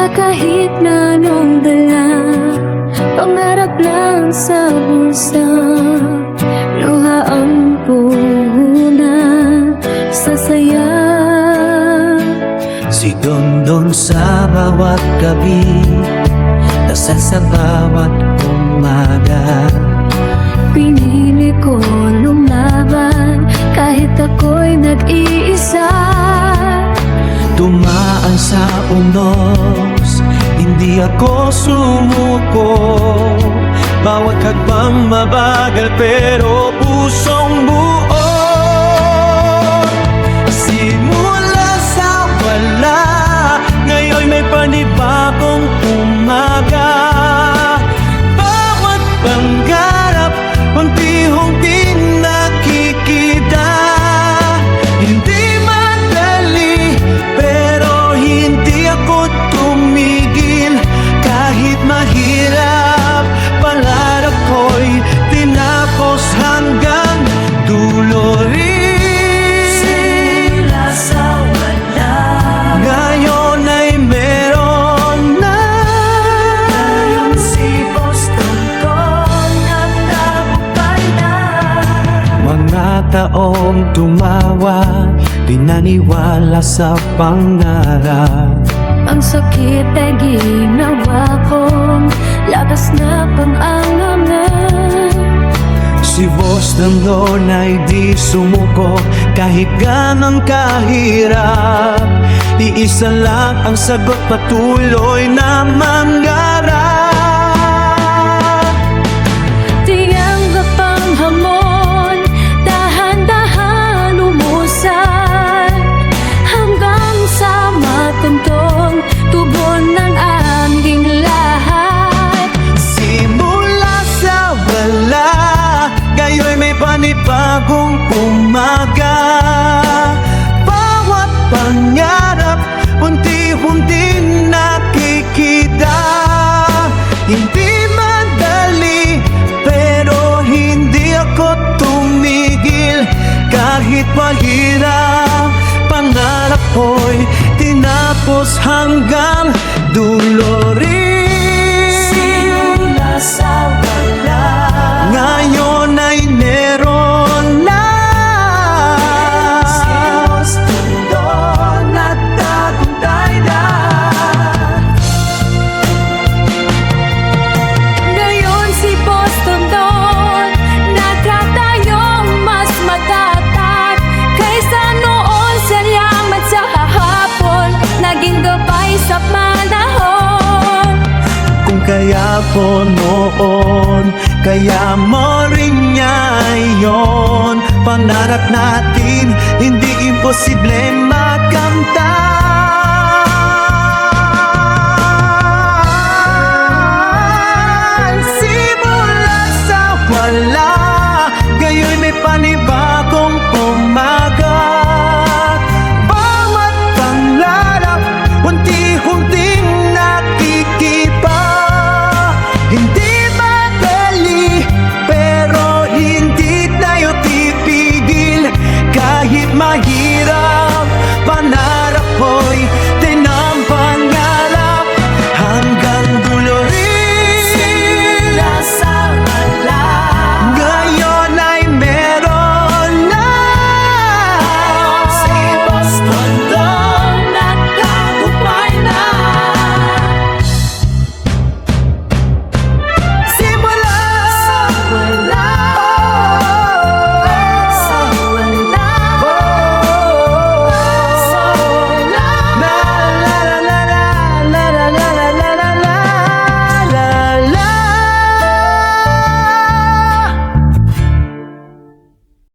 Kaya kahit na anong dala, pangarap lang sa bulsa, luha ang puhunan sa saya. Sigundon sa bawat gabi, dasal sa bawat umaga. Pinili ko lumaban kahit ako'y nag-iisa. Tumaan sa unos, hindi ako sumuko. Bawat hakbang mabagal pero pusong buo. Simula sa wala, ngayon may panibagong umaga. Bawat pangarap, unti-unting nakikita. Hindi madali, pero hindi ako tumigil. Kahit mahirap, pangarap ko'y tinapos hanggang dulo rin. Simula sa wala, Ngayon ay meron na. ngayong si Boston ko nagtagumpay na. Mga taong tumawa, di naniwala sa pangarap. Ang sakit ay ginawa kong lakas na pang-angangan. Si Boston noon ay di sumuko kahit ganang kahirap. Iisa lang ang sagot, patuloy na mangarap. Tiyanggap ang hamon, dahan-dahan umusan, hanggang sa matuntong tubon ng aming lahat. Simula sa wala, ngayon may panibagong umaga. Bawat pangarap, unti-unti nakikita. Hindi madali, pero hindi ako tumigil. Kahit mahirap, pangarap ko'y tinapos hanggang dulo rin. Simula sa wala, Ngayon ay meron na. si Boston doon nagtagumpay na. Ngayon si Boston doon nagkatayong mas matatag kaysa noon. Salamat sa kahapon, naging gabay sa panahon. Kung kaya po noon, kaya mo rin ngayon. Pangarap natin, hindi imposible makamtan.